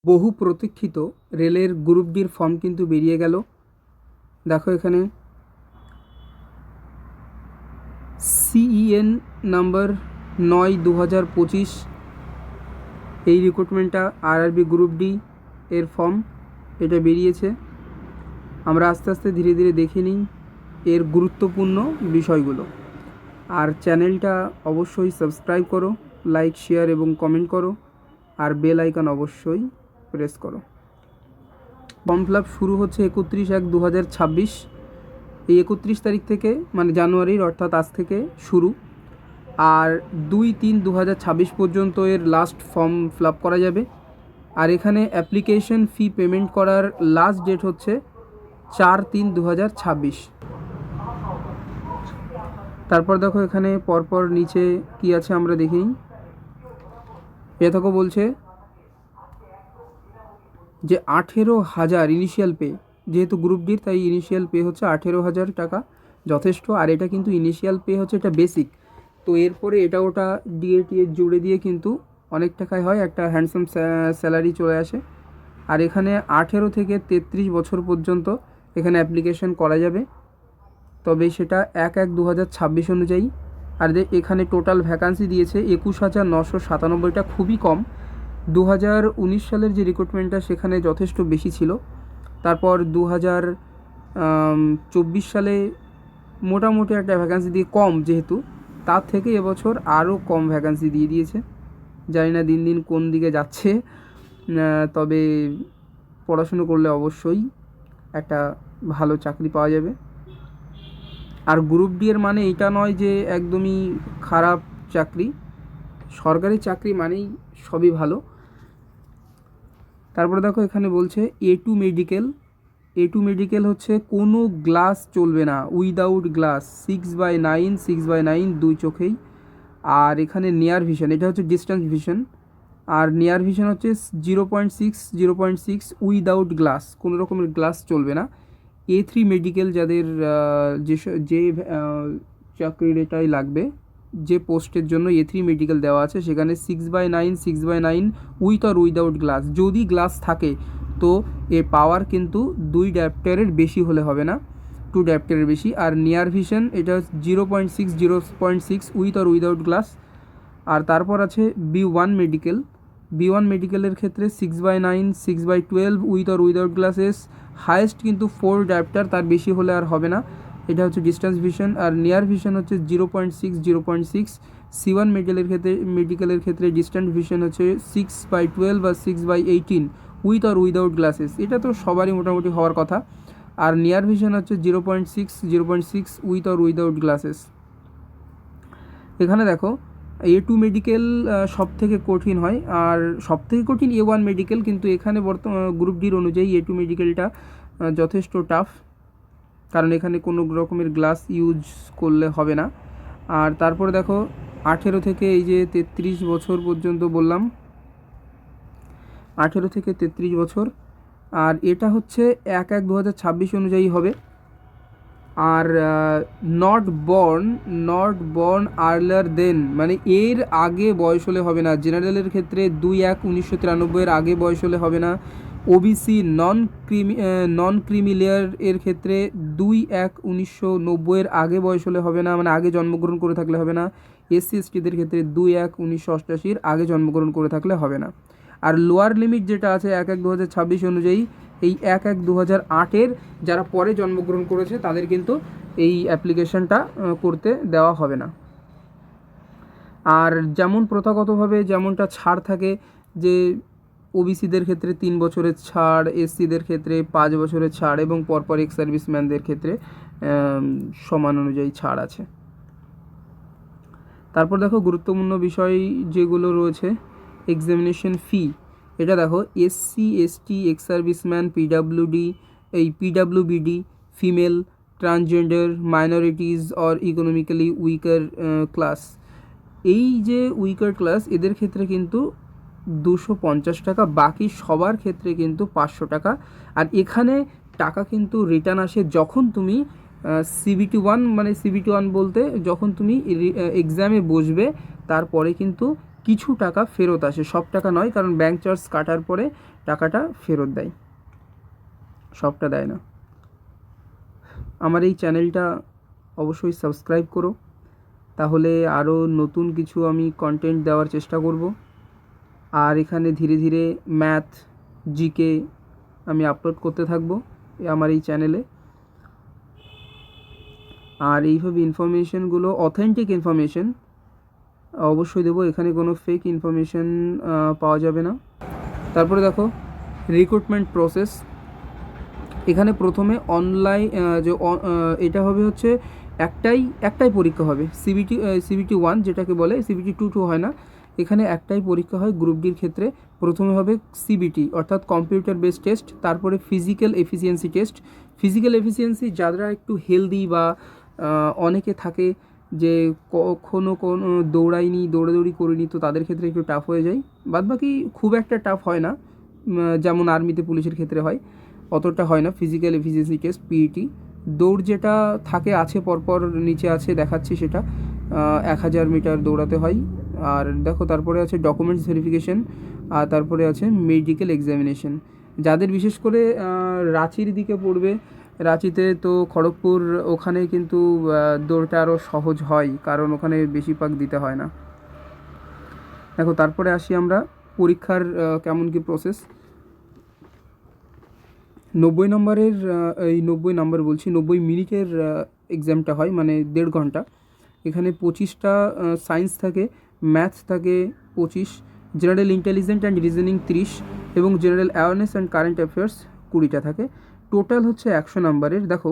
বহু প্রতীক্ষিত রেলের গ্রুপ ডির ফর্ম কিন্তু বেরিয়ে গেল। দেখো এখানে সিইএন নাম্বার 9/2025 এই রিক্রুটমেন্টটা আরআরবি গ্রুপ ডি এর ফর্ম এটা বেরিয়েছে। আমরা আস্তে আস্তে ধীরে ধীরে দেখে নিই এর গুরুত্বপূর্ণ বিষয়গুলো। আর চ্যানেলটা অবশ্যই সাবস্ক্রাইব করো, লাইক শেয়ার এবং কমেন্ট করো, আর বেল আইকন অবশ্যই প্রেস করো। ফর্ম ফিল আপ শুরু হচ্ছে 31/1/2026। এই 31 তারিখ থেকে মানে জানুয়ারির, অর্থাৎ আজ থেকে শুরু, আর 2/3/2026 পর্যন্ত এর লাস্ট ফর্ম ফিল আপ করা যাবে। আর এখানে অ্যাপ্লিকেশন ফি পেমেন্ট করার লাস্ট ডেট হচ্ছে 4/3/2026। তারপর দেখো এখানে পরপর নিচে কি আছে আমরা দেখি। দেখো বলছে যে 18,000 ইনিশিয়াল পে, যেহেতু গ্রুপ ডির তাই ইনিশিয়াল পে হচ্ছে 18,000 টাকা, যথেষ্ট। আর এটা কিন্তু ইনিশিয়াল পে হচ্ছে, এটা বেসিক। তো এরপরে এটা ওটা ডিএ জুড়ে দিয়ে কিন্তু অনেক টাকায় হয়, একটা হ্যান্ডসাম স্যালারি চলে আসে। আর এখানে 18 থেকে 33 বছর পর্যন্ত এখানে অ্যাপ্লিকেশন করা যাবে, তবে সেটা 1/1/2026 অনুযায়ী। আর এখানে টোটাল ভ্যাকান্সি দিয়েছে 21,997টা, খুবই কম। 2019 সালের যে রিক্রুটমেন্টটা সেখানে যথেষ্ট বেশি ছিল। তারপর 2024 সালে মোটামুটি একটা ভ্যাকান্সি দিয়ে কম, যেহেতু তার থেকে এবছর আরও কম ভ্যাকান্সি দিয়ে দিয়েছে। জানি না দিন দিন কোন দিকে যাচ্ছে, তবে পড়াশুনো করলে অবশ্যই একটা ভালো চাকরি পাওয়া যাবে। আর গ্রুপ ডি এর মানে এটা নয় যে একদমই খারাপ চাকরি, সরকারি চাকরি মানেই সবই ভালো। তারপরে দেখো এখানে বলছে A2 মেডিকেল হচ্ছে কোনো গ্লাস চলবে না, উইদাউট গ্লাস, 6/9 6/9 দুই চোখেই। আর এখানে নিয়ার ভিশন, এটা হচ্ছে ডিস্টেন্স ভিশন, আর নিয়ার ভিশন হচ্ছে 0.6 উইদাউট গ্লাস, কোনো রকমের গ্লাস চলবে না। A3 মেডিকেল যাদের যে চাকরির এটাই লাগবে, যে পোস্টের জন্য A3 মেডিকেল দেওয়া আছে, সেখানে 6/9 উইথ আর উইদাউট গ্লাস। যদি গ্লাস থাকে তো এর পাওয়ার কিন্তু 2 ডায়োপ্টারের বেশি হলে হবে না, 2 ডায়োপ্টারের বেশি। আর নিয়ার ভিশন এটা 0.6 উইথ আর উইদাউট গ্লাস। আর তারপর আছে B1 মেডিকেলের ক্ষেত্রে 6/9 6/12 উইথ আর উইদাউট গ্লাসেস, হায়েস্ট কিন্তু 4 ডায়োপ্টার, তার বেশি হলে আর হবে না। এটা হচ্ছে ডিস্টেন্স ভিশন। আর নিয়ার ভিশন হচ্ছে 0.6 C1 মেডিকেলের ক্ষেত্রে ডিস্টেন্স ভিশন হচ্ছে 6/12 বা 6/18 উইথ আর উইদাউট গ্লাসেস, এটা তো সবারই মোটামুটি হওয়ার কথা। আর নিয়ার ভিশন হচ্ছে 0.6 উইথ আর উইদাউট গ্লাসেস। এখানে দেখো A2 মেডিকেল সব থেকে কঠিন হয়, আর সব থেকে কঠিন A1 মেডিকেল, কিন্তু এখানে গ্রুপ ডির অনুযায়ী A2 মেডিকেলটা যথেষ্ট টাফ, কারণ এখানে কোনো রকমের গ্লাস ইউজ করলে হবে না। আর তারপরে দেখো 18 থেকে এই যে 33 বছর পর্যন্ত বললাম, 18 থেকে 33 বছর। আর এটা হচ্ছে 1/1/2026 অনুযায়ী হবে। আর নট বর্ন আর্লার দেন, মানে এর আগে বয়স হলে হবে না। জেনারেলের ক্ষেত্রে 2/1/1993 এর আগে বয়স হলে হবে না। ওবিসি নন ক্রিমিলেয়ার এর ক্ষেত্রে 2/1/1990 এর আগে বয়স হলে হবে না, মানে আগে জন্মগ্রহণ করে থাকলে হবে না। SC/STদের ক্ষেত্রে 2/1/1988 এর আগে জন্মগ্রহণ করে থাকলে হবে না। আর লোয়ার লিমিট যেটা আছে 1/1/2026 অনুযায়ী, এই 1/1/2008 যারা পরে জন্মগ্রহণ করেছে তাদের কিন্তু এই অ্যাপ্লিকেশনটা করতে দেওয়া হবে না। আর যেমন প্রথাগতভাবে যেমনটা ছাড় থাকে, যে ওবিসিদের ক্ষেত্রে 3 বছরের ছাড়, SCদের ক্ষেত্রে 5 বছরের ছাড়, এবং পরপর এক্স সার্ভিসম্যানদের ক্ষেত্রে সমান অনুযায়ী ছাড় আছে। তারপর দেখো গুরুত্বপূর্ণ বিষয় যেগুলো রয়েছে, এক্সামিনেশন ফি। এটা দেখো SC/ST, ex serviceman, PWBD, female, transgender, minorities or economically weaker class, এই যে উইকার ক্লাস, এদের ক্ষেত্রে কিন্তু 250 টাকা, বাকি সবার ক্ষেত্রে কিন্তু 500 টাকা। আর এখানে টাকা কিন্তু রিটার্ন আসে যখন তুমি CBT1, মানে CBT1 বলতে যখন তুমি এক্সামে বসবে, তারপরে কিন্তু কিছু টাকা ফেরত আসে, সব টাকা নয়, কারণ ব্যাঙ্ক চার্জ কাটার পরে টাকাটা ফেরত দেয়, সবটা দেয় না। আমার এই চ্যানেলটা অবশ্যই সাবস্ক্রাইব করো, তাহলে আরও নতুন কিছু আমি কন্টেন্ট দেওয়ার চেষ্টা করব। আর এখানে ধীরে ধীরে ম্যাথ, জিকে আমি আপলোড করতে থাকবো আমার এই চ্যানেলে। আর এইভাবে ইনফরমেশনগুলো অথেন্টিক ইনফরমেশন অবশ্যই দেবো, এখানে কোনো ফেক ইনফরমেশন পাওয়া যাবে না। তারপরে দেখো রিক্রুটমেন্ট প্রসেস। এখানে প্রথমে অনলাইন এটা হবে হচ্ছে একটাই পরীক্ষা হবে, সিবিটি 1 যেটাকে বলে, সিবিটি 2 হয় না। এখানে একটাই পরীক্ষা হয় গ্রুপ ডির ক্ষেত্রে। প্রথমে হবে সিবিটি অর্থাৎ কম্পিউটার বেসড টেস্ট, তারপরে physical efficiency test. Physical efficiency যারা একটু হেলদি বা অনেকে থাকে যে কখনো কোনো দৌড়াদৌড়ি করিনি, তো তাদের ক্ষেত্রে একটু টাফ হয়ে যায়। বাদবাকি খুব একটা টাফ হয় না, যেমন আর্মিতে পুলিশের ক্ষেত্রে হয় অতটা হয় না। Physical efficiency test PET. দৌড় যেটা থাকে আছে পরপর নিচে আছে দেখাচ্ছি, সেটা 1000 মিটার দৌড়াতে হয়। আর দেখো তারপরে আছে ডকুমেন্টস ভেরিফিকেশন, আর তারপরে আছে মেডিকেল এক্সামিনেশন। যাদের বিশেষ করে রাঁচির দিকে পড়বে, রাঁচিতে তো খড়গপুর, ওখানে কিন্তু দৌড়টা আরও সহজ হয়, কারণ ওখানে বেশি পাক দিতে হয় না। দেখো তারপরে আসি আমরা পরীক্ষার কেমন কি প্রসেস। 90 নম্বরের এই 90 মিনিটের এক্সামটা হয়, মানে 1.5 ঘন্টা। এখানে 25টা সায়েন্স থাকে, ম্যাথস থাকে 25, জেনারেল ইন্টেলিজেন্স অ্যান্ড রিজনিং 30 এবং general awareness and current affairs 20টা থাকে। টোটাল হচ্ছে 100 নম্বরের। দেখো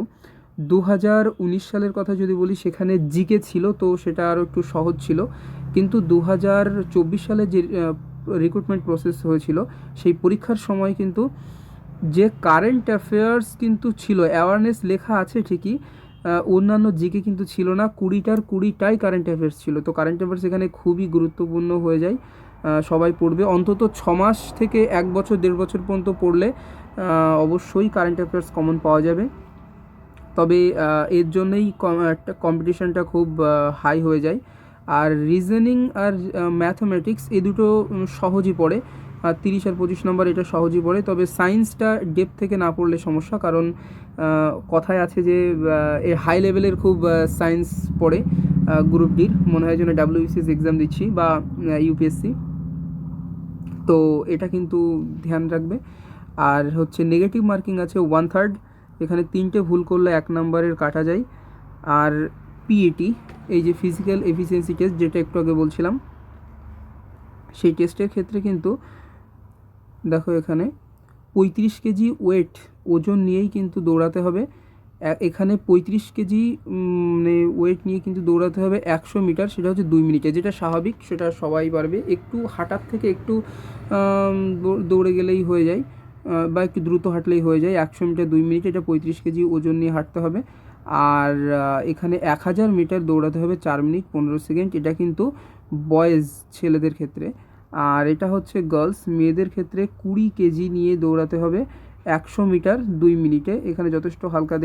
2019 সালের কথা যদি বলি, সেখানে জিকে ছিল, তো সেটা আরও একটু সহজ ছিল। কিন্তু 2024 সালে যে রিক্রুটমেন্ট প্রসেস হয়েছিল, সেই পরীক্ষার সময় কিন্তু যে কারেন্ট অ্যাফেয়ার্স কিন্তু ছিল, অ্যাওয়ারনেস লেখা আছে ঠিকই, অন্যান্য জিকে কিন্তু ছিল না। 20টাই কারেন্ট অ্যাফেয়ার্স ছিল। তো কারেন্ট অ্যাফেয়ার্স এখানে খুবই গুরুত্বপূর্ণ হয়ে যায়, সবাই পড়বে। অন্তত 6 মাস থেকে 1 বছর 1.5 বছর পর্যন্ত পড়লে অবশ্যই কারেন্ট অ্যাফেয়ার্স কমন পাওয়া যাবে। তবে এর জন্যই একটা কম্পিটিশানটা খুব হাই হয়ে যায়। আর রিজনিং আর ম্যাথমেটিক্স এই দুটো সহজই পড়ে, আর 30 আর 25 নম্বর এটা সহজই পড়ে। তবে সায়েন্সটা ডেপথ থেকে না পড়লে সমস্যা, কারণ কথায় আছে যে হাই লেভেলের খুব সায়েন্স পড়ে গ্রুপ ডির, মনে হয় যেন WBCS এক্সাম দিচ্ছি বা ইউপিএসসি, তো এটা কিন্তু ধ্যান রাখবে। আর হচ্ছে নেগেটিভ মার্কিং আছে 1/3, এখানে 3টে ভুল করলে 1 নম্বরের কাটা যায়। আর পিইটি, এই যে ফিজিক্যাল এফিসিয়েন্সি টেস্ট যেটা একটু আগে বলছিলাম, সেই টেস্টের ক্ষেত্রে কিন্তু দেখো এখানে 35 কেজি ওজন নিয়েই কিন্তু দৌড়াতে হবে। এখানে 35 কেজি মানে ওয়েট নিয়ে কিন্তু দৌড়াতে হবে 100 মিটার, সেটা হচ্ছে 2 মিনিটে, যেটা স্বাভাবিক, সেটা সবাই পারবে। একটু হাঁটার থেকে একটু দৌড়ে গেলেই হয়ে যায়, বা একটু দ্রুত হাঁটলেই হয়ে যায়। 100 মিটার 2 মিনিটে, এটা 35 কেজি ওজন নিয়ে হাঁটতে হবে। আর এখানে 1000 মিটার দৌড়াতে হবে 4 মিনিট 15 সেকেন্ড, এটা কিন্তু বয়েজ ছেলেদের ক্ষেত্রে। আর এটা হচ্ছে গার্লস, মেয়েদের ক্ষেত্রে 20 কেজি নিয়ে দৌড়াতে হবে 100 মিটার 2 মিনিটে, এখানে যথেষ্ট হালকা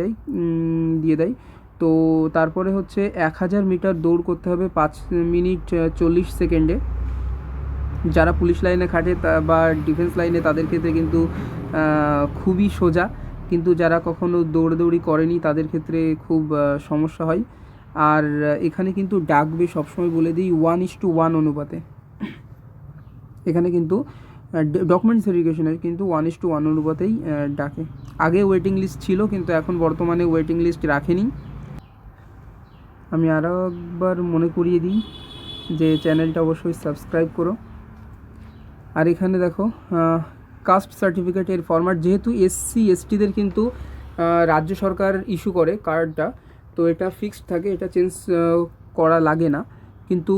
দিয়ে দেয়। তো তারপরে হচ্ছে 1000 মিটার দৌড় করতে হবে 5 মিনিট 40 সেকেন্ডে। যারা পুলিশ লাইনে খাটে বা ডিফেন্স লাইনে, তাদের ক্ষেত্রে কিন্তু খুবই সোজা, কিন্তু যারা কখনো দৌড়াদৌড়ি করেনি তাদের ক্ষেত্রে খুব সমস্যা হয়। আর এখানে কিন্তু ডাকবে, সবসময় বলে দিই, 1:1 অনুপাতে। এখানে কিন্তু ডকুমেন্টস ভেরিফিকেশনের কিন্তু 1:1 অনুপাতেই ডাকে। আগে ওয়েটিং লিস্ট ছিল, কিন্তু এখন বর্তমানে ওয়েটিং লিস্ট রাখেনি। আমি আরও একবার মনে করিয়ে দিই যে চ্যানেলটা অবশ্যই সাবস্ক্রাইব করো। আর এখানে দেখো কাস্ট সার্টিফিকেটের ফরম্যাট, যেহেতু SC STদের কিন্তু রাজ্য সরকার ইস্যু করে কার্ডটা, তো এটা ফিক্সড থাকে, এটা চেঞ্জ করা লাগে না। কিন্তু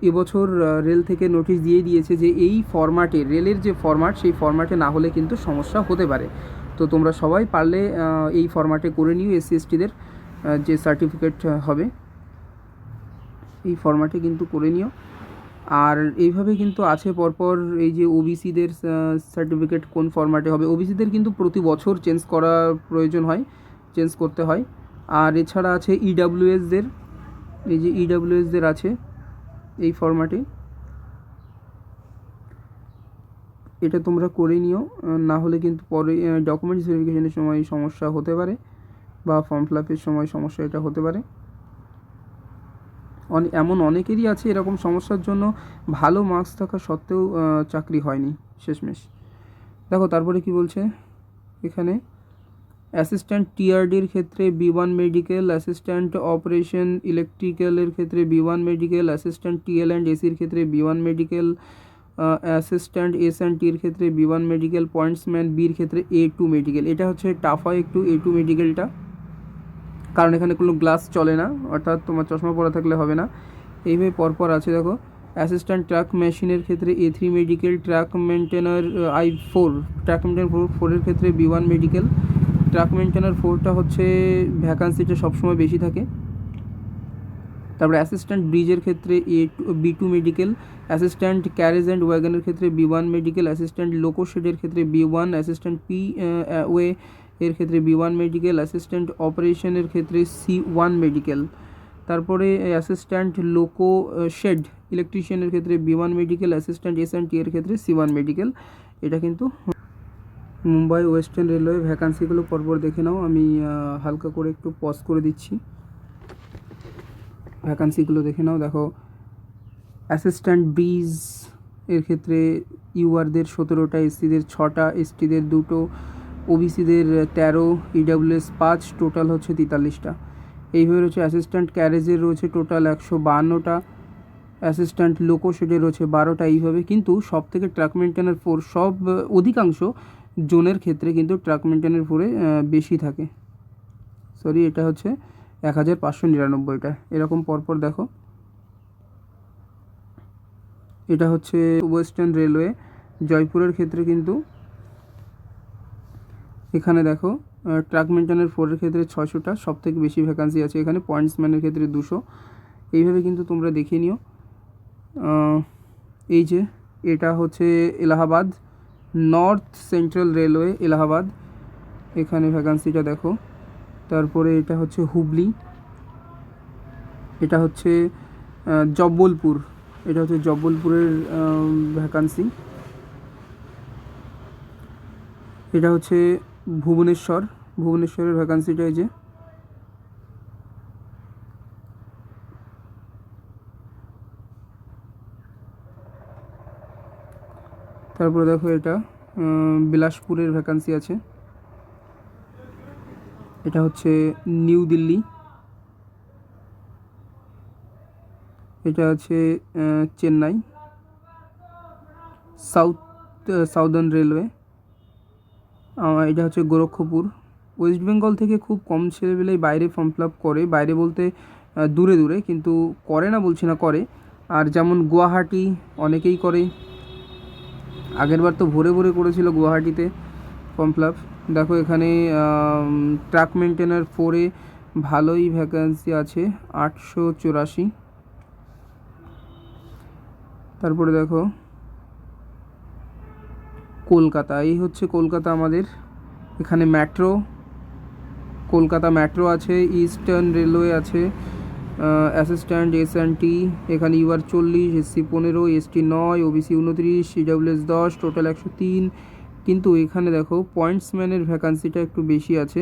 এবছর রেল থেকে নোটিশ দিয়ে দিয়েছে যে এই ফরম্যাটে, রেলের যে ফরম্যাট, সেই ফরম্যাটে না হলে কিন্তু সমস্যা হতে পারে। তো তোমরা সবাই পারলে এই ফরম্যাটে করে নিও, SC STদের যে সার্টিফিকেট হবে এই ফরম্যাটে কিন্তু করে নিও। আর এইভাবে কিন্তু আছে পরপর, এই যে OBCদের সার্টিফিকেট কোন ফরম্যাটে হবে, OBCদের কিন্তু প্রতি বছর চেঞ্জ করার প্রয়োজন হয়, চেঞ্জ করতে হয়। আর এছাড়া আছে EWSদের, এই যে EWSদের আছে এই ফরম্যাটে। এটা তোমরা করে নিও, না হলে কিন্তু পরে ডকুমেন্টস ভেরিফিকেশনের সময় সমস্যা হতে পারে বা ফর্ম ফিল আপের সময় সমস্যা এটা হতে পারে। এমন অনেকেরই আছে এরকম সমস্যার জন্য ভালো মার্কস থাকা সত্ত্বেও চাকরি হয়নি শেষমেশ। দেখো তারপরে কি বলছে এখানে, অ্যাসিস্ট্যান্ট টিআরডির ক্ষেত্রে B1 মেডিকেল, অ্যাসিস্ট্যান্ট অপারেশন ইলেকট্রিক্যালের ক্ষেত্রে B1 medical, assistant TL and এসির ক্ষেত্রে B1 মেডিকেল, অ্যাসিস্ট্যান্ট এস&টির ক্ষেত্রে B1 মেডিকেল, পয়েন্টসম্যান বির ক্ষেত্রে A2 মেডিকেল। এটা হচ্ছে টাফ হয় একটু A2 মেডিকেলটা, কারণ এখানে কোনো গ্লাস চলে না, অর্থাৎ তোমার চশমা পরা থাকলে হবে না। এইভাবে পরপর আছে দেখো, অ্যাসিস্ট্যান্ট ট্রাক মেশিনের ক্ষেত্রে A3 medical, truck maintainer I4, truck maintainer 4 এর ক্ষেত্রে B1 মেডিকেল। ট্রাক মেনটেনার 4টা হচ্ছে ভ্যাকান্সিটা সবসময় বেশি থাকে। তারপরে অ্যাসিস্ট্যান্ট ব্রিজের ক্ষেত্রে B2 medical, assistant carriage and ওয়াগনের ক্ষেত্রে B1 মেডিকেল, অ্যাসিস্ট্যান্ট লোকো শেডের ক্ষেত্রে B1, অ্যাসিস্ট্যান্ট ওয়ে এর ক্ষেত্রে B1 মেডিকেল, অ্যাসিস্ট্যান্ট অপারেশনের ক্ষেত্রে C1 মেডিকেল। তারপরে অ্যাসিস্ট্যান্ট লোকো শেড ইলেকট্রিশিয়ানের ক্ষেত্রে B1 মেডিকেল, অ্যাসিস্ট্যান্ট এস&টি এর ক্ষেত্রে C1 মেডিকেল। এটা কিন্তু মুম্বাই ওয়েস্টার্ন রেলওয়ে ভ্যাকান্সিগুলো পরপর দেখে নাও। আমি হালকা করে একটু পজ করে দিচ্ছি, ভ্যাকান্সিগুলো দেখে নাও। দেখো অ্যাসিস্ট্যান্ট ব্রিজ এর ক্ষেত্রে ইউআরদের 17টা, এসসিদের 6টা, এসটিদের 2টো, ওবিসিদের 13, ইডাব্লিউএস 5, টোটাল হচ্ছে 43টা। এইভাবে রয়েছে অ্যাসিস্ট্যান্ট ক্যারেজের রয়েছে টোটাল 152টা, অ্যাসিস্ট্যান্ট লোকো শেডের রয়েছে 12টা। এইভাবে কিন্তু সব থেকে ট্রাক মেনটেনার 4 সব অধিকাংশ জোনের ক্ষেত্রে কিন্তু ট্রাক মেনটেনার 4-এ বেশি থাকে। সরি, এটা হচ্ছে 1599টা। এরকম পরপর দেখো, এটা হচ্ছে ওয়েস্টার্ন রেলওয়ে জয়পুরের ক্ষেত্রে কিন্তু এখানে দেখো ট্রাক মেনটেনার 4-এর ক্ষেত্রে 600টা, সব থেকে বেশি ভ্যাকান্সি আছে এখানে। পয়েন্টসম্যানের ক্ষেত্রে 200। এইভাবে কিন্তু তোমরা দেখে নিও। এই যে এটা হচ্ছে Allahabad, north central railway Allahabad, এখানে ভ্যাকান্সিটা দেখো। তারপরে এটা হচ্ছে হুবলি, এটা হচ্ছে জব্বলপুর, এটা হচ্ছে জব্বলপুরের ভ্যাকান্সি। এটা হচ্ছে ভুবনেশ্বরের ভ্যাকান্সিটা এই যে। তারপরে দেখো এটা বিলাসপুরের ভ্যাকান্সি আছে। এটা হচ্ছে নিউ দিল্লি, এটা আছে চেন্নাই সাউদার্ন রেলওয়ে। এটা হচ্ছে গোরক্ষপুর। ওয়েস্ট বেঙ্গল থেকে খুব কম ছেলেবেলাই বাইরে ফর্ম ফিল আপ করে, বাইরে বলতে দূরে দূরে, কিন্তু করে না বলছি না, করে। আর যেমন গুয়াহাটি অনেকেই করে, আগেরবার তো ভরে ভরে করেছিল গুয়াহাটিতে ফর্ম ফিল আপ। দেখো এখানে ট্রাক মেনটেনার 4-এ ভালোই ভ্যাকান্সি আছে, 884। তারপরে দেখো কলকাতা, এই হচ্ছে কলকাতা আমাদের। এখানে মেট্রো, কলকাতা মেট্রো আছে, ইস্টার্ন রেলওয়ে আছে, অ্যাসিস্ট্যান্ট এস&টি, এখানে UR 40, SC 15, ST 9, OBC 29, EWS 10, total 103। কিন্তু এখানে দেখো পয়েন্টসম্যানের ভ্যাকান্সিটা একটু বেশি আছে।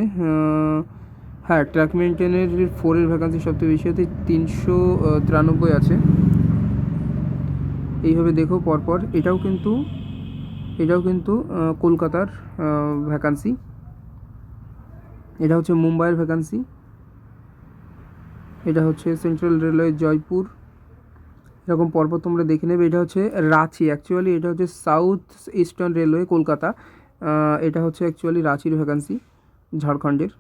হ্যাঁ, ট্রাক মেনটেনের 4-এর ভ্যাকান্সি সবথেকে বেশি আছে, 393 আছে। এইভাবে দেখো পরপর। এটাও কিন্তু কলকাতার ভ্যাকান্সি। এটা হচ্ছে মুম্বাইয়ের ভ্যাকান্সি। এটা হচ্ছে সেন্ট্রাল রেলওয়ে জয়পুর। এরকম পরপর তোমরা দেখে নেবে। এটা হচ্ছে রাঁচি, অ্যাকচুয়ালি এটা হচ্ছে সাউথ ইস্টার্ন রেলওয়ে কলকাতা, এটা হচ্ছে অ্যাকচুয়ালি রাঁচির ভ্যাকান্সি, ঝাড়খণ্ডের।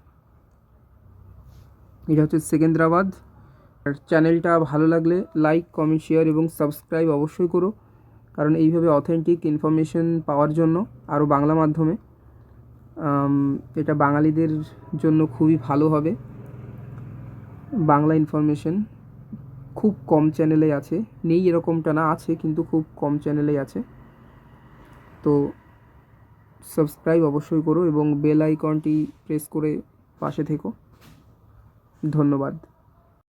এটা হচ্ছে সেকেন্দ্রাবাদ। আর চ্যানেলটা ভালো লাগলে লাইক, কমেন্ট, শেয়ার এবং সাবস্ক্রাইব অবশ্যই করো, কারণ এইভাবে অথেন্টিক ইনফরমেশন পাওয়ার জন্য, আরও বাংলা মাধ্যমে, এটা বাঙালিদের জন্য খুবই ভালো হবে। বাংলা ইনফরমেশন খুব কম চ্যানেলে আছে, নেই এরকমটা না, আছে কিন্তু খুব কম চ্যানেলেই আছে। তো সাবস্ক্রাইব অবশ্যই করো এবং বেল আইকনটি প্রেস করে পাশে থেকো। ধন্যবাদ।